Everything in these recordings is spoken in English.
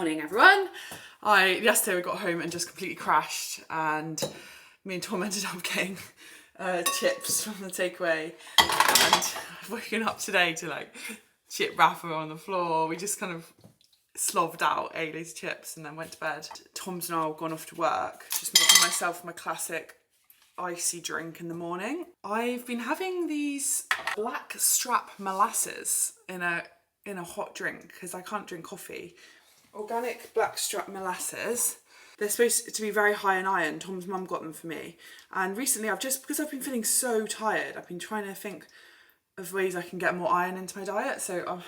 Morning everyone. Yesterday we got home and just completely crashed, and me and Tom ended up getting chips from the takeaway, and I've woken up today to like chip wrapper on the floor. We just kind of slogged out, ate these chips and then went to bed. Tom's now gone off to work, just making myself my classic icy drink in the morning. I've been having these black strap molasses in a hot drink because I can't drink coffee. Organic blackstrap molasses. They're supposed to be very high in iron. Tom's mum got them for me. And recently because I've been feeling so tired, I've been trying to think of ways I can get more iron into my diet. So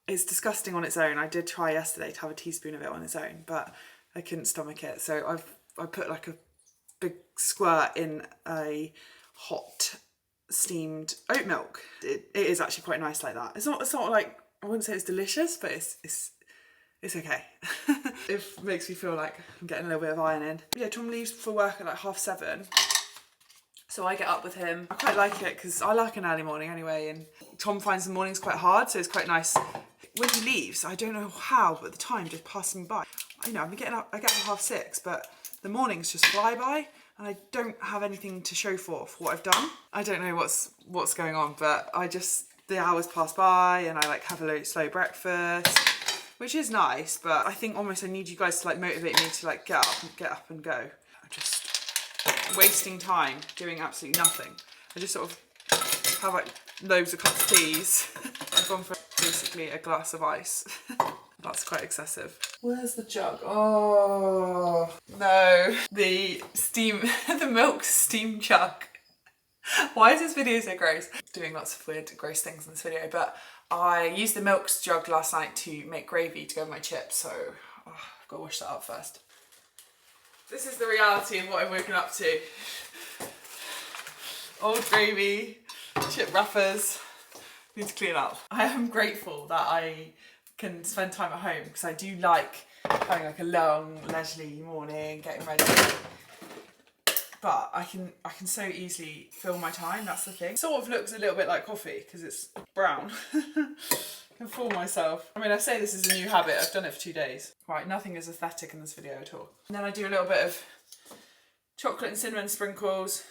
it's disgusting on its own. I did try yesterday to have a teaspoon of it on its own, but I couldn't stomach it. So I put like a big squirt in a hot steamed oat milk. It is actually quite nice like that. It's not like, I wouldn't say it's delicious, but it's okay. It makes me feel like I'm getting a little bit of iron in. Yeah, Tom leaves for work at like 7:30. So I get up with him. I quite like it because I like an early morning anyway, and Tom finds the mornings quite hard, so it's quite nice. When he leaves, I don't know how, but the time just passes me by. I get up at 6:30, but the mornings just fly by, and I don't have anything to show for what I've done. I don't know what's going on, but the hours pass by, and I like have a slow breakfast, which is nice, but I think almost I need you guys to like motivate me to like get up and go. I'm just wasting time doing absolutely nothing. I just sort of have like loads of cups of teas. I've gone for basically a glass of ice. That's quite excessive. Where's the jug? Oh no, the milk steam jug. Why is this video so gross? Doing lots of weird, gross things in this video, but I used the milk jug last night to make gravy to go with my chips, so I've got to wash that up first. This is the reality of what I've woken up to. Old gravy, chip wrappers, need to clean up. I am grateful that I can spend time at home because I do like having like a long, leisurely morning, getting ready. But I can so easily fill my time, that's the thing. Sort of looks a little bit like coffee because it's brown. I can fool myself. I mean, I say this is a new habit, I've done it for 2 days. Right, nothing is aesthetic in this video at all. And then I do a little bit of chocolate and cinnamon sprinkles to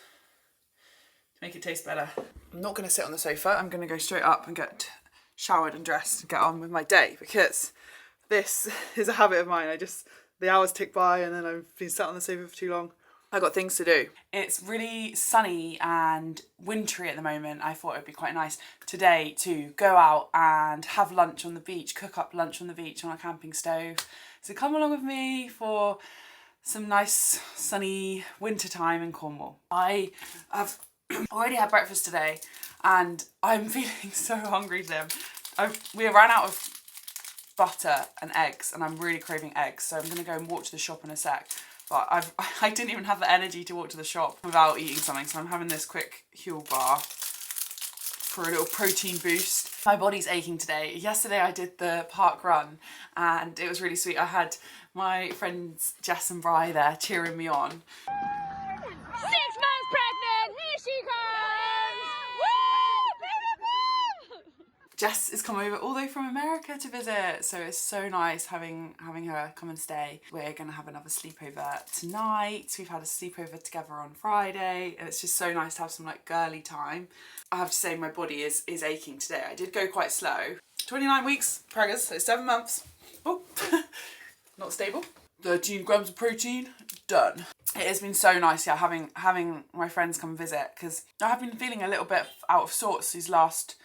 make it taste better. I'm not gonna sit on the sofa, I'm gonna go straight up and get showered and dressed and get on with my day, because this is a habit of mine. The hours tick by and then I've been sat on the sofa for too long. I got things to do. It's really sunny and wintry at the moment. I thought it would be quite nice today to go out and have lunch on the beach, cook up lunch on the beach on a camping stove. So come along with me for some nice sunny winter time in Cornwall. I have already had breakfast today and I'm feeling so hungry for them. We ran out of butter and eggs and I'm really craving eggs, so I'm gonna go and walk to the shop in a sec. But I didn't even have the energy to walk to the shop without eating something, so I'm having this quick Huel bar for a little protein boost. My body's aching today. Yesterday I did the park run and it was really sweet. I had my friends Jess and Bri there cheering me on. 6 months pregnant, here she comes! Woo! Jess has come over all the way from America to visit, so it's so nice having her come and stay. We're gonna have another sleepover tonight. We've had a sleepover together on Friday, and it's just so nice to have some like girly time. I have to say my body is aching today. I did go quite slow. 29 weeks preggers, so 7 months. Oh, not stable. 13 grams of protein, done. It has been so nice, yeah, having my friends come visit, because I have been feeling a little bit out of sorts these last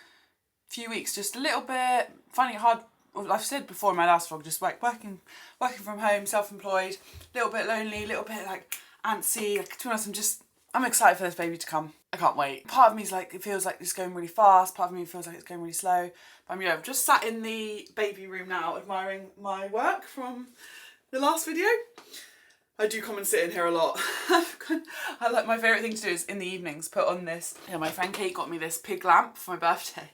few weeks, just a little bit, finding it hard. Well, I've said before in my last vlog, just like working from home, self-employed, a little bit lonely, a little bit like antsy. Like, to be honest, I'm excited for this baby to come. I can't wait. Part of me is like, it feels like it's going really fast. Part of me feels like it's going really slow. But I'm just sat in the baby room now, admiring my work from the last video. I do come and sit in here a lot. My favourite thing to do is in the evenings put on this. Yeah, my friend Kate got me this pig lamp for my birthday,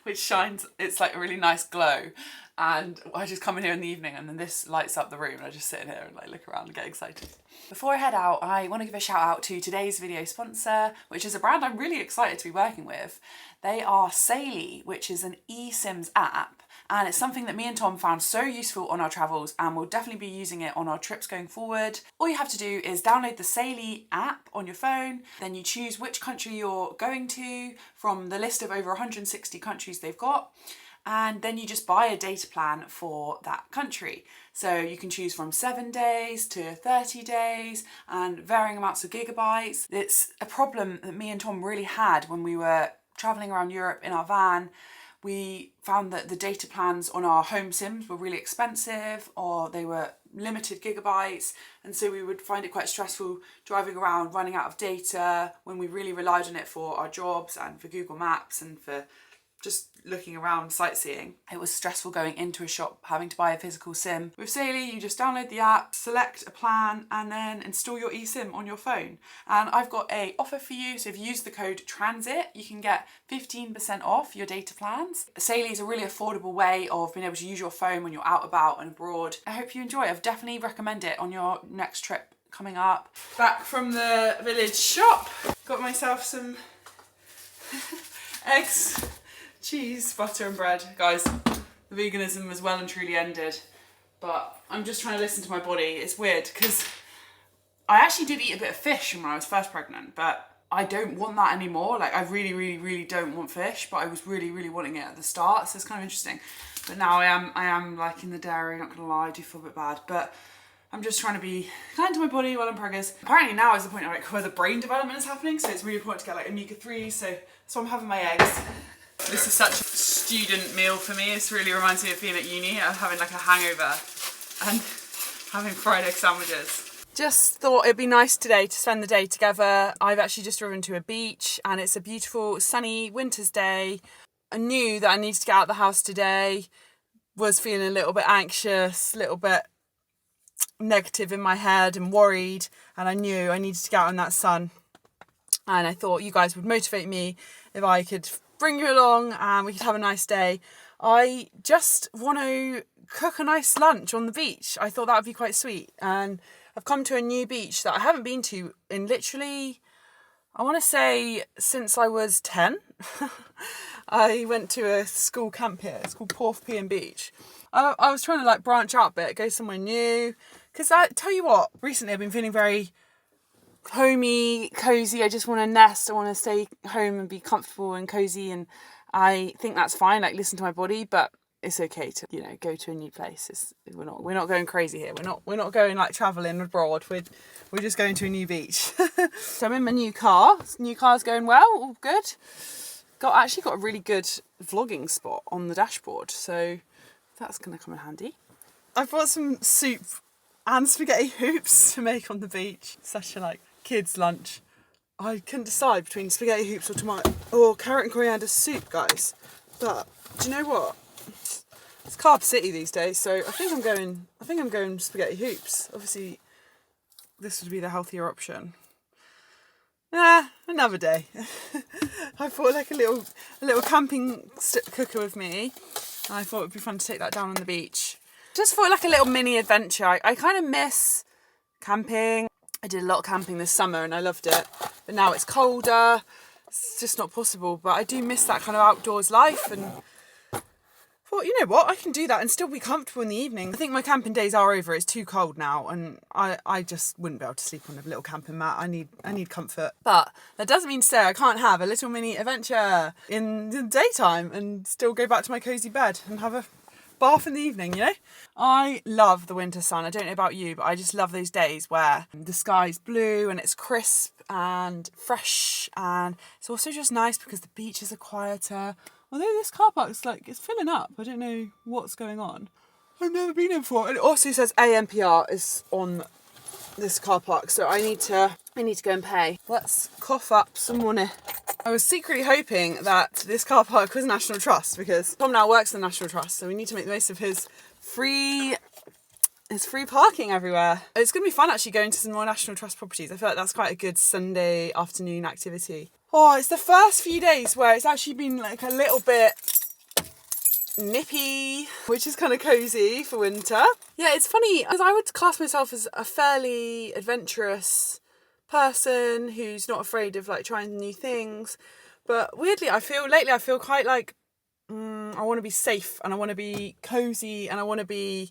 which shines, it's like a really nice glow, and I just come in here in the evening and then this lights up the room and I just sit in here and like look around and get excited. Before I head out, I want to give a shout out to today's video sponsor, which is a brand I'm really excited to be working with. They are Saily, which is an eSIMs app and it's something that me and Tom found so useful on our travels, and we'll definitely be using it on our trips going forward. All you have to do is download the Scenic app on your phone, then you choose which country you're going to from the list of over 160 countries they've got, and then you just buy a data plan for that country. So you can choose from 7 days to 30 days and varying amounts of gigabytes. It's a problem that me and Tom really had when we were traveling around Europe in our van. We found that the data plans on our home sims were really expensive, or they were limited gigabytes, and so we would find it quite stressful driving around running out of data when we really relied on it for our jobs and for Google Maps and for just looking around sightseeing. It was stressful going into a shop having to buy a physical sim. With Saily, you just download the app, select a plan, and then install your eSIM on your phone. And I've got an offer for you, so if you use the code TRANSIT, you can get 15% off your data plans. Saily is a really affordable way of being able to use your phone when you're out about and abroad. I hope you enjoy. I've definitely recommend it on your next trip coming up. Back from the village shop, got myself some eggs, cheese, butter and bread. Guys, the veganism was well and truly ended, but I'm just trying to listen to my body. It's weird because I actually did eat a bit of fish when I was first pregnant, but I don't want that anymore. Like, I really don't want fish, but I was really wanting it at the start, so it's kind of interesting. But now I am liking the dairy, not gonna lie, I do feel a bit bad, but I'm just trying to be kind to my body while I'm preggers. Apparently now is the point like where the brain development is happening, so it's really important to get like omega-3, so I'm having my eggs. This is such a student meal for me. This really reminds me of being at uni, of having like a hangover and having fried egg sandwiches. Just thought it'd be nice today to spend the day together. I've actually just driven to a beach and it's a beautiful sunny winter's day. I knew that I needed to get out of the house today, was feeling a little bit anxious, a little bit negative in my head and worried, and I knew I needed to get out in that sun. And I thought you guys would motivate me if I could bring you along and we could have a nice day. I just want to cook a nice lunch on the beach. I thought that would be quite sweet. And I've come to a new beach that I haven't been to in literally, I want to say since I was 10. I went to a school camp here. It's called Porthpean Beach. I was trying to like branch out a bit, go somewhere new. Because I tell you what, recently I've been feeling very homey, cozy. I just want to nest. I want to stay home and be comfortable and cozy, and I think that's fine. Like, listen to my body, but it's okay to, you know, go to a new place. We're not going crazy here. We're not going like traveling abroad. We're just going to a new beach. So I'm in my new car. New car's going well. All good. Got a really good vlogging spot on the dashboard, so that's gonna come in handy. I bought some soup and spaghetti hoops to make on the beach. Such a like kids lunch. I couldn't decide between spaghetti hoops or carrot and coriander soup, guys. But do you know what? It's carb city these days, so I think I'm going spaghetti hoops. Obviously, this would be the healthier option. Another day. I bought like a little camping cooker with me. And I thought it would be fun to take that down on the beach. Just for like a little mini adventure. I kind of miss camping. I did a lot of camping this summer and I loved it. But now it's colder. It's just not possible. But I do miss that kind of outdoors life, and thought, you know what, I can do that and still be comfortable in the evening. I think my camping days are over. It's too cold now and I just wouldn't be able to sleep on a little camping mat. I need comfort. But that doesn't mean to say I can't have a little mini adventure in the daytime and still go back to my cosy bed and have a bath in the evening, you know? I love the winter sun. I don't know about you, but I just love those days where the sky's blue and it's crisp and fresh, and it's also just nice because the beaches are quieter. Although this car park's like, it's filling up. I don't know what's going on. I've never been here before. And it also says ANPR is on this car park, so I need to go and pay. Let's cough up some money. I was secretly hoping that this car park was National Trust, because Tom now works in the National Trust, so we need to make the most of his free parking everywhere. It's going to be fun actually going to some more National Trust properties. I feel like that's quite a good Sunday afternoon activity. Oh, it's the first few days where it's actually been like a little bit nippy, which is kind of cozy for winter. Yeah, it's funny because I would class myself as a fairly adventurous person who's not afraid of like trying new things. But weirdly, I feel quite like I want to be safe, and I want to be cozy, and I want to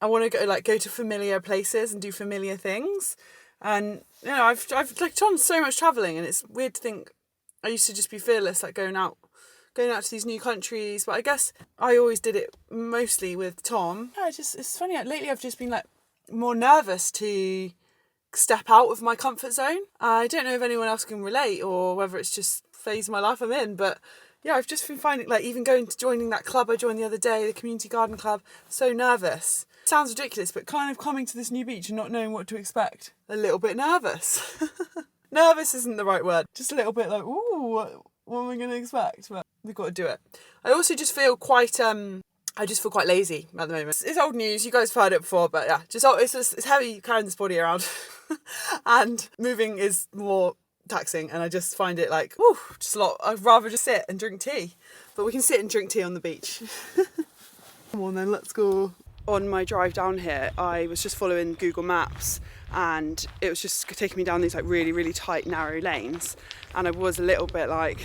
go to familiar places and do familiar things. And you know, I've like done so much traveling, and it's weird to think I used to just be fearless, like going out to these new countries. But I guess I always did it mostly with Tom. Yeah, it's funny. Lately, I've just been like more nervous to step out of my comfort zone. I don't know if anyone else can relate, or whether it's just phase of my life I'm in, but yeah, I've just been finding, like, even joining that club I joined the other day, the community garden club, so nervous. Sounds ridiculous, but kind of coming to this new beach and not knowing what to expect, a little bit nervous. Nervous isn't the right word, just a little bit like, ooh, what am I going to expect? But we've got to do it. I also just feel quite lazy at the moment. It's old news, you guys have heard it before, but yeah, it's heavy carrying this body around. And moving is more taxing, and I just find it like, whew, just a lot. I'd rather just sit and drink tea. But we can sit and drink tea on the beach. Come on then, let's go. On my drive down here, I was just following Google Maps, and it was just taking me down these like really, really tight, narrow lanes. And I was a little bit like,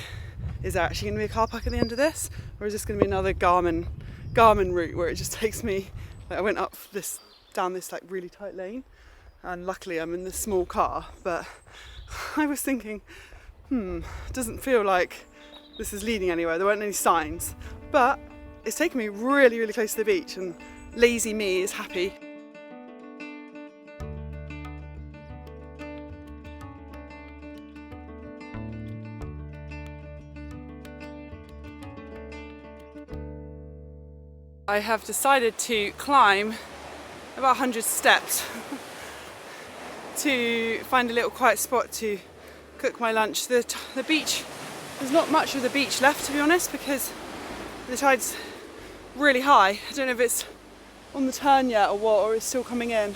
is there actually going to be a car park at the end of this? Or is this going to be another Garmin route where it just takes me, like, I went down this like really tight lane, and luckily I'm in this small car, but I was thinking, doesn't feel like this is leading anywhere. There weren't any signs, but it's taken me really, really close to the beach, and lazy me is happy. I have decided to climb about 100 steps to find a little quiet spot to cook my lunch. The beach, there's not much of the beach left, to be honest, because the tide's really high. I don't know if it's on the turn yet or what, or it's still coming in,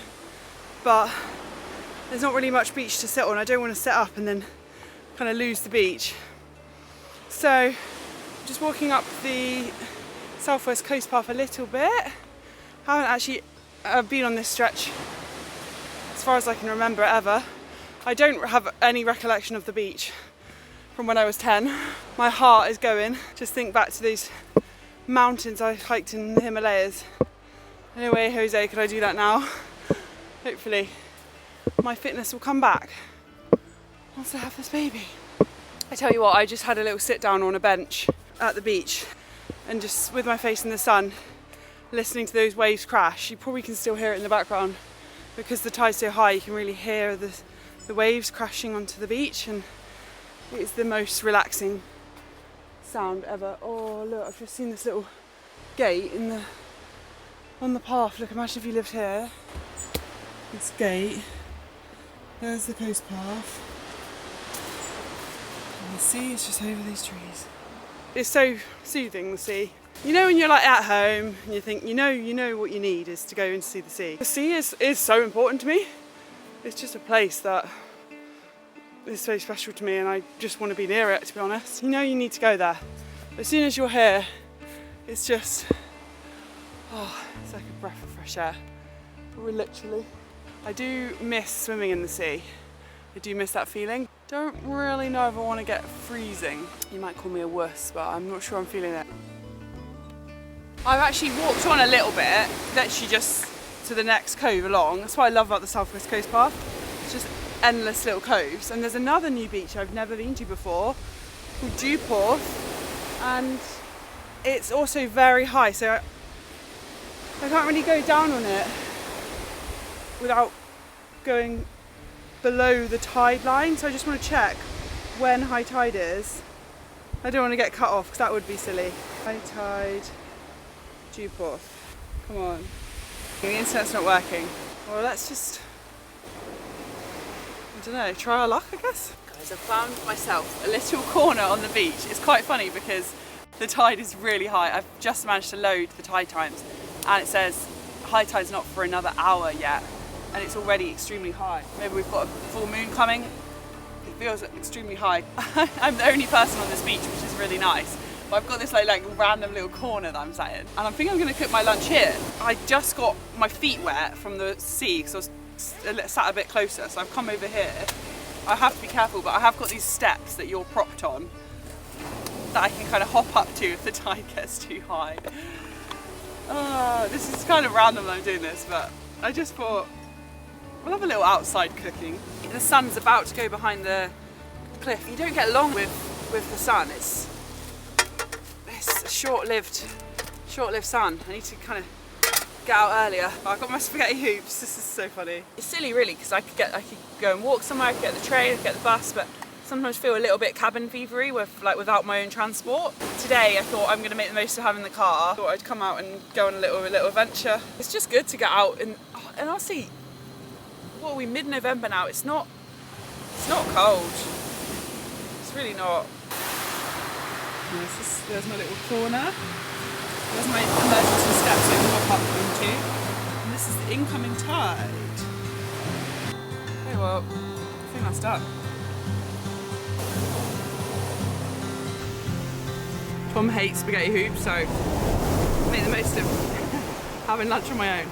but there's not really much beach to sit on. I don't want to sit up and then kind of lose the beach. So just walking up the southwest coast path a little bit. Haven't actually been on this stretch as far as I can remember ever. I don't have any recollection of the beach from when I was 10. My heart is going. Just think back to those mountains I hiked in the Himalayas. No way, Jose, could I do that now? Hopefully my fitness will come back once I have this baby. I tell you what, I just had a little sit down on a bench at the beach, and just with my face in the sun, listening to those waves crash. You probably can still hear it in the background because the tide's so high. You can really hear the waves crashing onto the beach, and it's the most relaxing sound ever. Oh look, I've just seen this little gate on the path. Look, imagine if you lived here. This gate, there's the coast path, and the sea is just over these trees. It's so soothing, the sea. You know, when you're like at home and you think, you know what you need is to go and see the sea. The sea is so important to me. It's just a place that is so special to me, and I just want to be near it, to be honest. You know you need to go there. As soon as you're here, it's just, it's like a breath of fresh air. Literally. I do miss swimming in the sea. I do miss that feeling. Don't really know if I want to get freezing. You might call me a wuss, but I'm not sure I'm feeling it. I've actually walked on a little bit, literally just to the next cove along. That's what I love about the Southwest Coast Path. It's just endless little coves. And there's another new beach I've never been to before called Dewporth, and it's also very high, so I can't really go down on it without going below the tide line. So I just want to check when high tide is. I don't want to get cut off because that would be silly. High tide, Dewporth. Come on. The internet's not working. Well, let's just, I don't know, try our luck, I guess. Guys, I've found myself a little corner on the beach. It's quite funny because the tide is really high. I've just managed to load the tide times, and it says high tide's not for another hour yet, and it's already extremely high. Maybe we've got a full moon coming. It feels extremely high. I'm the only person on this beach, which is really nice. But I've got this like random little corner that I'm sat in, and I think I'm going to cook my lunch here. I just got my feet wet from the sea because I was sat a bit closer, so I've come over here. I have to be careful, but I have got these steps that you're propped on. that I can kind of hop up to if the tide gets too high. This is kind of random that I'm doing this, but I just thought we'll have a little outside cooking. The sun's about to go behind the cliff. You don't get long with the sun. It's a short-lived sun. I need to kind of get out earlier. I've got my spaghetti hoops. This is so funny. It's silly really, because I could go and walk somewhere, I could get the train, I could get the bus, but sometimes feel a little bit cabin fevery without my own transport. Today I thought I'm going to make the most of having the car. I thought I'd come out and go on a little adventure. It's just good to get out and honestly, what are we, mid-November now? It's not cold. It's really not. There's my little corner. There's my emergency steps I can hop up into. And this is the incoming tide. Okay, well, I think that's done. Tom hates spaghetti hoops, so make the most of having lunch on my own.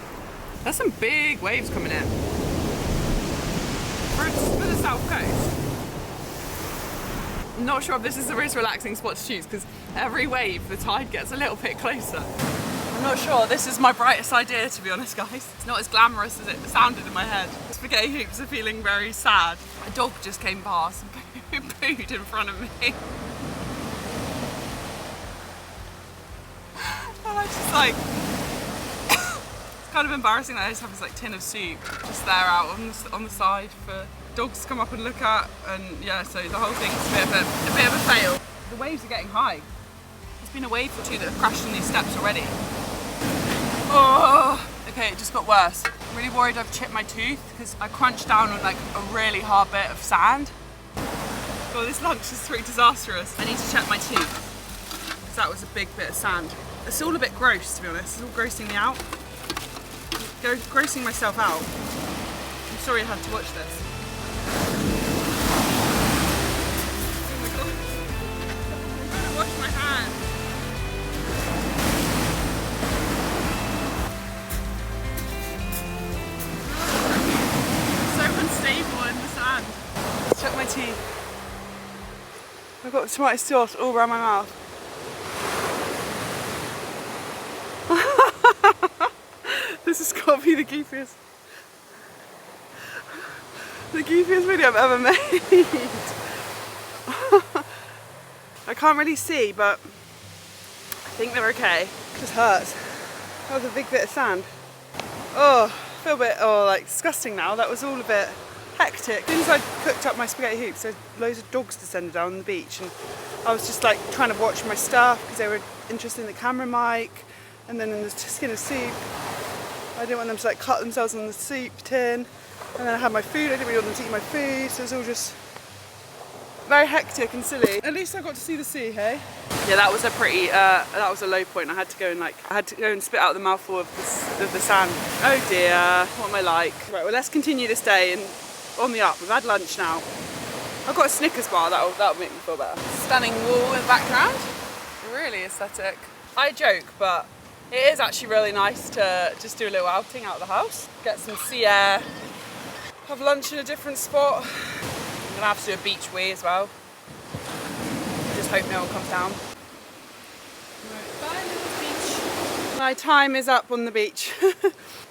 There's some big waves coming in. For the south coast. I'm not sure if this is the most relaxing spot to choose, because every wave the tide gets a little bit closer. I'm not sure this is my brightest idea, to be honest guys. It's not as glamorous as it sounded in my head. Spaghetti hoops are feeling very sad. A dog just came past and pooed in front of me. And I just like, it's kind of embarrassing that I just have this like tin of soup just there out on the side for dogs to come up and look at, and yeah, so the whole thing's a bit of a fail. The waves are getting high. There's been a wave or two that have crashed on these steps already. Oh, okay, it just got worse. I'm really worried I've chipped my tooth because I crunched down on like a really hard bit of sand. Well, this lunch is pretty disastrous. I need to check my tooth because that was a big bit of sand. It's all a bit gross, to be honest. It's all grossing me out. Grossing myself out. I'm sorry I had to watch this. Oh my god. I'm trying to wash my hands. So unstable in the sand. Let's check my teeth. I've got tomato sauce all around my mouth. This has got to be the goofiest video I've ever made. I can't really see, but I think they're okay. It just hurts. That was a big bit of sand. Oh, I feel a bit like disgusting now. That was all a bit hectic. As soon as I cooked up my spaghetti hoops, there's loads of dogs descended down the beach, and I was just like trying to watch my stuff because they were interested in the camera mic and then in the skin of soup. I didn't want them to like cut themselves on the soup tin, and then I had my food. I didn't really want them to eat my food, so it was all just very hectic and silly. At least I got to see the sea, hey? Yeah, that was a pretty, that was a low point. I had to go and spit out the mouthful of the sand. Oh dear, what am I like? Right, well let's continue this day and on the up. We've had lunch now. I've got a Snickers bar, that'll make me feel better. Stunning wall in the background, really aesthetic. I joke, but it is actually really nice to just do a little outing out of the house, get some sea air, have lunch in a different spot. I'm gonna have to do a beach wee as well. I just hope no one comes down. Right, bye little beach. My time is up on the beach.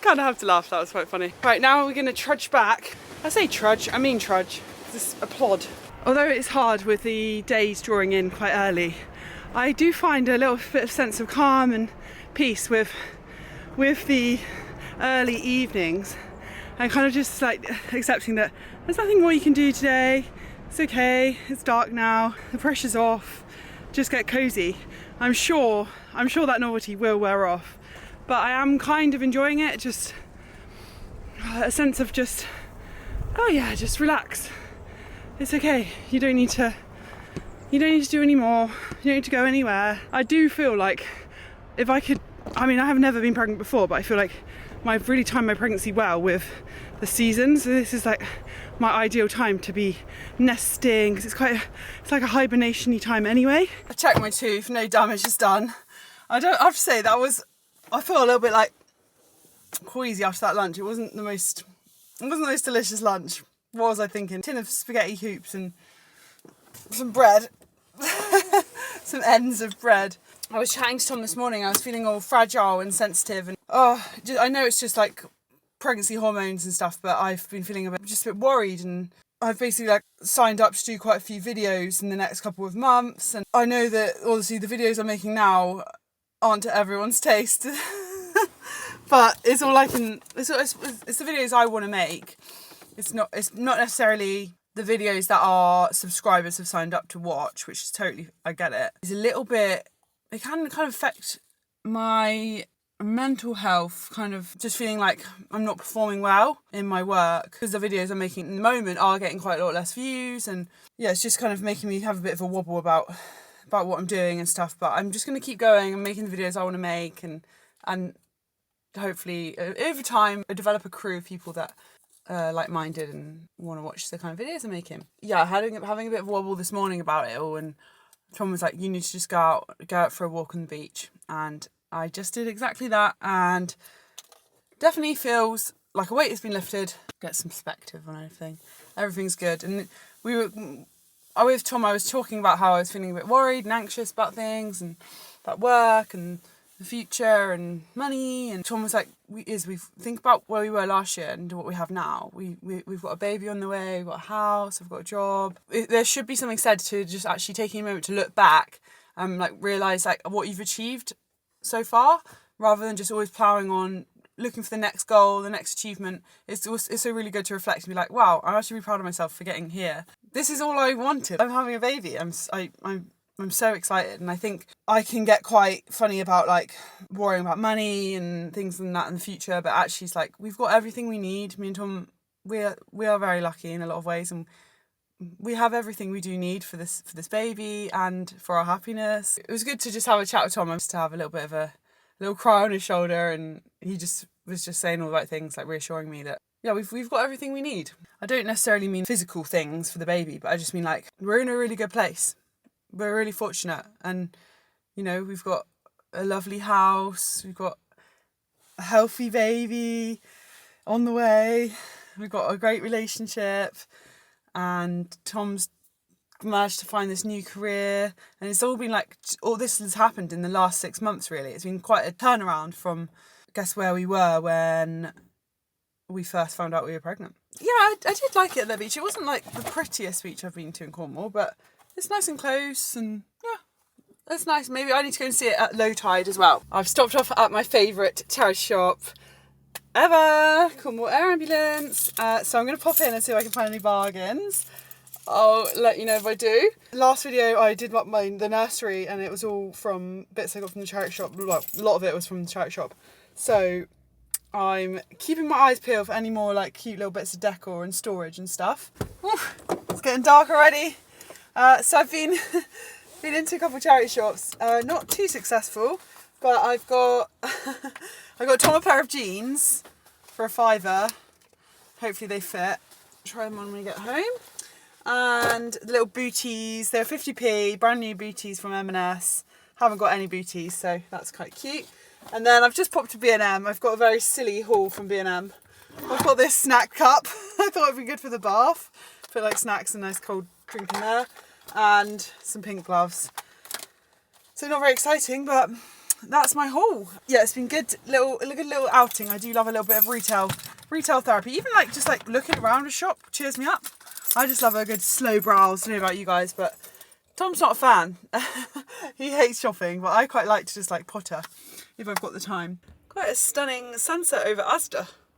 Kind of have to laugh, that was quite funny. Right, now we're gonna trudge back. I say trudge, I mean trudge. This is a plod. Although it's hard with the days drawing in quite early, I do find a little bit of sense of calm and peace with the early evenings, and kind of just like accepting that there's nothing more you can do today. It's okay, it's dark now, the pressure's off, just get cozy. I'm sure that novelty will wear off, but I am kind of enjoying it, just a sense of just, oh yeah, just relax. It's okay, you don't need to do any more, you don't need to go anywhere. I do feel like if I could, I mean I have never been pregnant before, but I feel like I've really timed my pregnancy well with the seasons. So this is like my ideal time to be nesting, because it's like a hibernation-y time anyway. I checked my tooth, no damage is done. I have to say I feel a little bit like queasy after that lunch. It wasn't the most delicious lunch. What was I thinking? A tin of spaghetti hoops and some bread. some ends of bread. I was chatting to Tom this morning. I was feeling all fragile and sensitive, and I know it's just like pregnancy hormones and stuff, but I've been feeling a bit worried, and I've basically like signed up to do quite a few videos in the next couple of months, and I know that obviously the videos I'm making now aren't to everyone's taste. But it's all I can. It's the videos I want to make. It's not necessarily the videos that our subscribers have signed up to watch, which is totally, I get it. It's a little bit. It can kind of affect my mental health. Kind of just feeling like I'm not performing well in my work because the videos I'm making at the moment are getting quite a lot less views, and yeah, it's just kind of making me have a bit of a wobble about what I'm doing and stuff. But I'm just going to keep going and making the videos I want to make, and hopefully over time I develop a crew of people that are like-minded and want to watch the kind of videos I'm making. Yeah, having a bit of a wobble this morning about it all, and Tom was like, you need to just go out for a walk on the beach, and I just did exactly that, and definitely feels like a weight has been lifted. Get some perspective on everything. Everything's good. And with Tom, I was talking about how I was feeling a bit worried and anxious about things and about work and the future and money, and Tom was like, we think about where we were last year and what we have now. We've got a baby on the way, we've got a house, we've got a job. There should be something said to just actually taking a moment to look back and like realise like what you've achieved so far, rather than just always ploughing on looking for the next goal, the next achievement. It's so really good to reflect and be like, wow, I'm actually really proud of myself for getting here. This is all I wanted. I'm having a baby. I'm so excited, and I think I can get quite funny about like worrying about money and things and that in the future, but actually it's like we've got everything we need. Me and Tom, we are very lucky in a lot of ways, and we have everything we do need for this baby and for our happiness. It was good to just have a chat with Tom, just to have a little bit of a little cry on his shoulder, and he just was just saying all the right things, like reassuring me that yeah, we've got everything we need. I don't necessarily mean physical things for the baby, but I just mean like we're in a really good place. We're really fortunate, and you know, we've got a lovely house, we've got a healthy baby on the way, we've got a great relationship, and Tom's managed to find this new career, and it's all been like, all this has happened in the last 6 months really. It's been quite a turnaround from, I guess, where we were when we first found out we were pregnant. Yeah, I did like it at the beach. It wasn't like the prettiest beach I've been to in Cornwall, but it's nice and close, and yeah, it's nice. Maybe I need to go and see it at low tide as well. I've stopped off at my favourite terrace shop ever, Cornwall Air Ambulance. So I'm going to pop in and see if I can find any bargains. I'll let you know if I do. Last video I did the nursery, and it was all from bits I got from the charity shop. Well, a lot of it was from the charity shop. So I'm keeping my eyes peeled for any more like cute little bits of decor and storage and stuff. It's getting dark already. So I've been into a couple of charity shops, not too successful, but I've got Tom a pair of jeans for £5. Hopefully they fit. Try them on when we get home. And the little booties, they're 50p, brand new booties from M&S. Haven't got any booties, so that's quite cute. And then I've just popped to B&M. I've got a very silly haul from B&M. I've got this snack cup. I thought it'd be good for the bath. Put like snacks and nice cold drink in there, and some pink gloves. So not very exciting, but that's my haul. Yeah, it's been good little outing. I do love a little bit of retail therapy. Even like just like looking around a shop cheers me up. I just love a good slow browse. I don't know about you guys, but Tom's not a fan. He hates shopping, but I quite like to just like potter if I've got the time. Quite a stunning sunset over Asda.